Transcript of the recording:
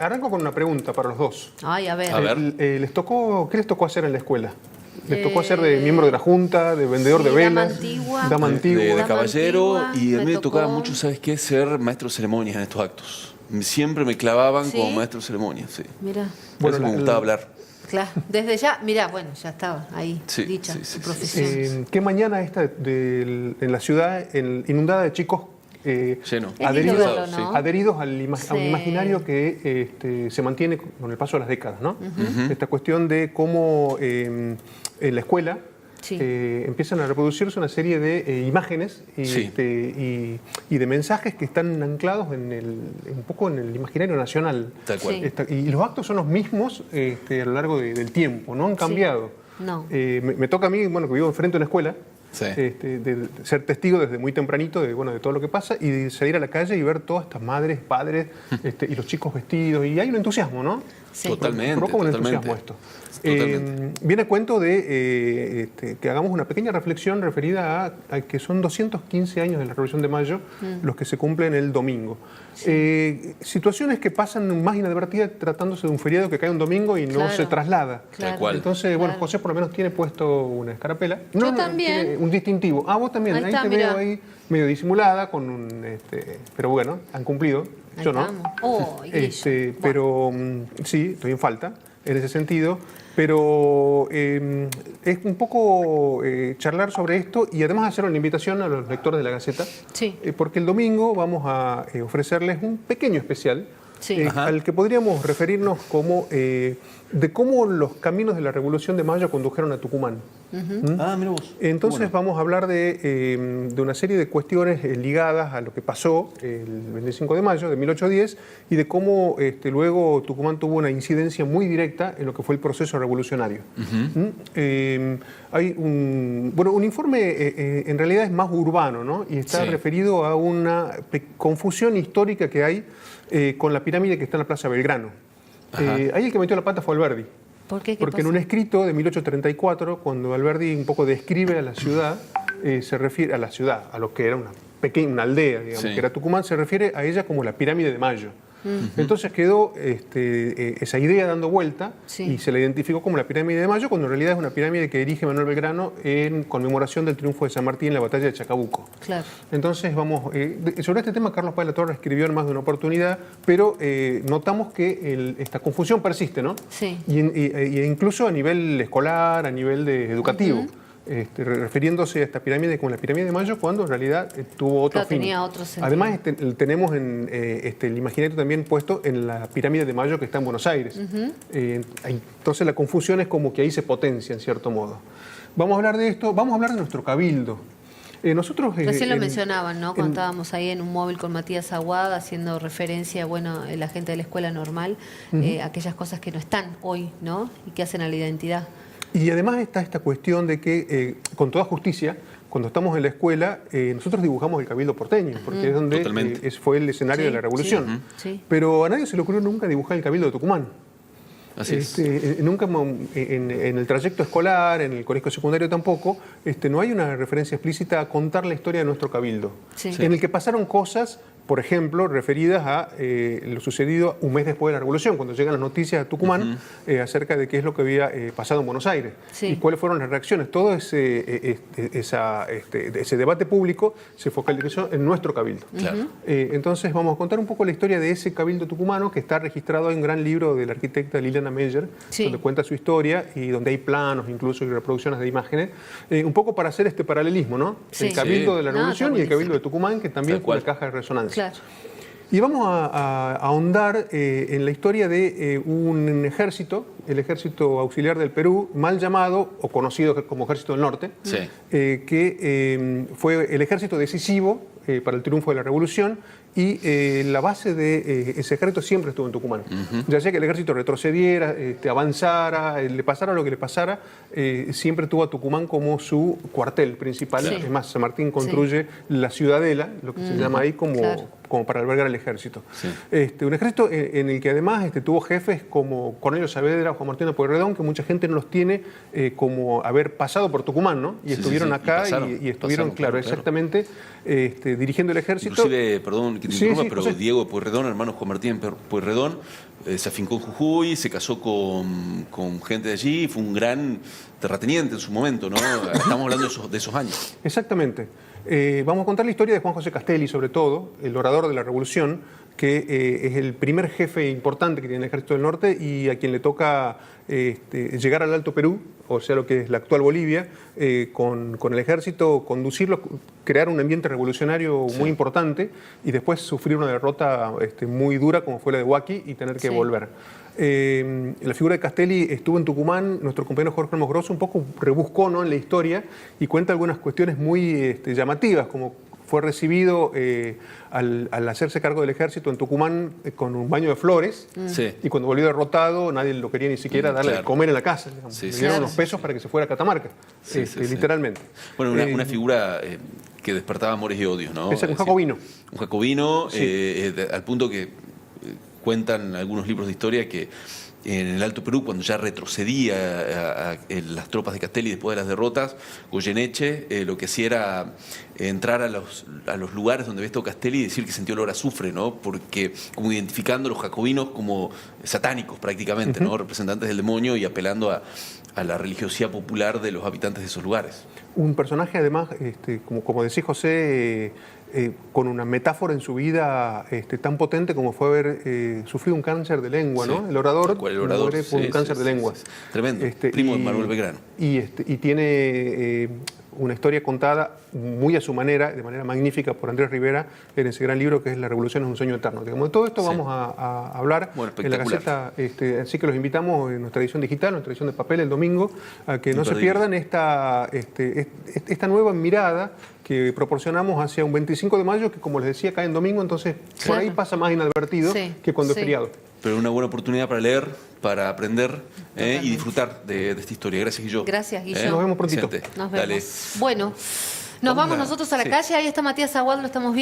Arranco con una pregunta para los dos. Ay, a ver. A ver. ¿Qué les tocó hacer en la escuela? ¿Les tocó hacer de miembro de la junta, de vendedor de velas? Dama antigua. Dama antigua. De caballero, antigua, y a mí me me tocaba tocó. mucho, ¿sabes qué? Ser maestro de ceremonias en estos actos. Siempre me clavaban ¿Sí? como maestro de ceremonias, sí. Mira, Bueno, me gustaba hablar. claro, desde ya, mira, bueno, ya estaba ahí, Sí, dicha, sí, sí, tu sí, profesión. ¿Qué mañana esta en la ciudad inundada de chicos Lleno. Es adheridos, lindo verlo, ¿no? adheridos a un Sí. imaginario que se mantiene con el paso de las décadas, ¿no? Esta cuestión de cómo en la escuela Sí. empiezan a reproducirse una serie de imágenes Sí. y de mensajes que están anclados un poco en el imaginario nacional. Tal cual. Sí. Y los actos son los mismos a lo largo del tiempo, no han cambiado. No. Me toca a mí, bueno, que vivo enfrente de una escuela, Sí. de ser testigo desde muy tempranito de todo lo que pasa y de salir a la calle y ver todas estas madres, padres y los chicos vestidos. Y hay un entusiasmo, ¿no? Sí. Totalmente. Provoca un Totalmente. entusiasmo esto. Totalmente. Viene a cuento de que hagamos una pequeña reflexión referida a que son 215 años de la Revolución de Mayo los que se cumplen el domingo. Situaciones que pasan más inadvertidas tratándose de un feriado que cae un domingo y no Claro. se traslada. Claro. Tal cual. Entonces, bueno, Claro. José por lo menos tiene puesto una escarapela. Yo también. Tiene un distintivo. Ah, vos también. Ahí Ahí está, te mirá. veo ahí medio disimulada con un... pero bueno, han cumplido. Ahí Yo no. estamos. Oh, Guille. Pero sí, estoy en falta en ese sentido. Pero es un poco charlar sobre esto y además hacer una invitación a los lectores de la Gaceta. Sí. Porque el domingo vamos a ofrecerles un pequeño especial Sí. Ajá. al que podríamos referirnos como de cómo los caminos de la Revolución de Mayo condujeron a Tucumán. Ah, mira vos. Entonces Bueno. vamos a hablar de una serie de cuestiones ligadas a lo que pasó el 25 de mayo de 1810 y de cómo luego Tucumán tuvo una incidencia muy directa en lo que fue el proceso revolucionario. Hay un informe en realidad es más urbano, ¿no? Y está Sí. referido a una confusión histórica que hay con la pirámide que está en la Plaza Belgrano. Ajá. Ahí el que metió la pata fue Alberdi. ¿Por qué? ¿Qué Porque en pasó? un escrito de 1834, cuando Alberdi un poco describe a la ciudad, se refiere a la ciudad, a lo que era una aldea, digamos, Sí. que era Tucumán, se refiere a ella como la pirámide de Mayo. Entonces quedó esa idea dando vuelta Sí. y se la identificó como la pirámide de Mayo, cuando en realidad es una pirámide que erige Manuel Belgrano en conmemoración del triunfo de San Martín en la batalla de Chacabuco. Claro. Entonces sobre este tema Carlos Páez de la Torre escribió en más de una oportunidad, pero notamos que esta confusión persiste, ¿no? Sí. Y incluso a nivel escolar, a nivel educativo, refiriéndose a esta pirámide como la pirámide de Mayo, cuando en realidad tuvo otro Claro, fin. tenía otro sentido. Además tenemos el imaginario también puesto en la pirámide de Mayo que está en Buenos Aires. Entonces la confusión es como que ahí se potencia en cierto modo. Vamos a hablar de esto, vamos a hablar de nuestro cabildo. Nosotros Recién lo mencionaban, ¿no? Cuando estábamos ahí en un móvil con Matías Aguada, haciendo referencia, bueno, la gente de la escuela normal, aquellas cosas que no están hoy, ¿no? Y que hacen a la identidad. Y además está esta cuestión de que, con toda justicia, cuando estamos en la escuela, nosotros dibujamos el cabildo porteño, porque es donde Totalmente. fue el escenario Sí, de la revolución. sí, sí. Pero a nadie se le ocurrió nunca dibujar el cabildo de Tucumán. Así es. Nunca en el trayecto escolar, en el colegio secundario tampoco, no hay una referencia explícita a contar la historia de nuestro cabildo. Sí. En el que pasaron cosas, por ejemplo, referidas a lo sucedido un mes después de la Revolución, cuando llegan las noticias a Tucumán acerca de qué es lo que había pasado en Buenos Aires Sí. y cuáles fueron las reacciones. Todo ese debate público se focalizó en nuestro cabildo. Claro. Entonces vamos a contar un poco la historia de ese cabildo tucumano que está registrado en un gran libro de la arquitecta Liliana Meyer, Sí. donde cuenta su historia y donde hay planos incluso y reproducciones de imágenes, un poco para hacer este paralelismo, ¿no? Sí. El cabildo Sí. de la No, Revolución está y el cabildo buenísimo. de Tucumán, que también Tal fue una cual. caja de resonancia. Claro. Y vamos a ahondar en la historia de un ejército, el Ejército Auxiliar del Perú, mal llamado o conocido como Ejército del Norte, Sí. que fue el ejército decisivo para el triunfo de la Revolución y la base de ese ejército siempre estuvo en Tucumán. Ya sea que el ejército retrocediera, avanzara, le pasara lo que le pasara, siempre tuvo a Tucumán como su cuartel principal. Sí. Es más, San Martín construye la ciudadela, lo que se llama ahí como... Claro. como para albergar el ejército. Sí. Un ejército en el que además tuvo jefes como Cornelio Saavedra o Juan Martín de Pueyrredón, que mucha gente no los tiene como haber pasado por Tucumán, ¿no? Y estuvieron acá y estuvieron, claro, exactamente, dirigiendo el ejército. Inclusive, perdón que te interrumpa, pero José Diego de Pueyrredón, hermano Juan Martín Pueyrredón, se afincó en Jujuy, se casó con gente de allí, fue un gran terrateniente en su momento, ¿no? Estamos hablando de esos años. Exactamente. Vamos a contar la historia de Juan José Castelli, sobre todo, el orador de la Revolución, que es el primer jefe importante que tiene el Ejército del Norte y a quien le toca llegar al Alto Perú, o sea, lo que es la actual Bolivia, con el ejército, conducirlo, crear un ambiente revolucionario muy importante y después sufrir una derrota muy dura como fue la de Huaki y tener que volver. La figura de Castelli estuvo en Tucumán, nuestro compañero Jorge Ramos Grosso un poco rebuscó, ¿no?, en la historia y cuenta algunas cuestiones muy llamativas, como fue recibido al hacerse cargo del ejército en Tucumán con un baño de flores y cuando volvió derrotado nadie lo quería ni siquiera darle de comer en la casa. Le dieron unos pesos para que se fuera a Catamarca, literalmente. Bueno, una figura que despertaba amores y odios, ¿no? Es un jacobino. Un jacobino, al punto que cuentan algunos libros de historia que en el Alto Perú, cuando ya retrocedía las tropas de Castelli después de las derrotas, Goyeneche lo que hacía era entrar a los lugares donde había estado Castelli y decir que sentía olor a azufre, ¿no? Porque como identificando a los jacobinos como satánicos prácticamente, ¿no? Representantes del demonio y apelando a la religiosidad popular de los habitantes de esos lugares. Un personaje además, como decía José, con una metáfora en su vida tan potente como fue haber sufrido un cáncer de lengua, ¿no? El orador muere por un cáncer de lengua. Tremendo, primo de Manuel Belgrano. Y tiene una historia contada muy a su manera, de manera magnífica por Andrés Rivera, en ese gran libro que es La Revolución es un sueño eterno. Como de todo esto vamos a hablar en la Gaceta, así que los invitamos en nuestra edición digital, nuestra edición de papel el domingo, a que no se pierdan esta nueva mirada que proporcionamos hacia un 25 de mayo, que como les decía, cae en domingo, entonces por ahí pasa más inadvertido que cuando es feriado. Pero una buena oportunidad para leer, para aprender y disfrutar de esta historia. Gracias, Guillo. Gracias, Guillo. Nos vemos prontito. Nos vemos. Bueno, nos vamos nosotros a la calle. Ahí está Matías Aguad, lo estamos viendo.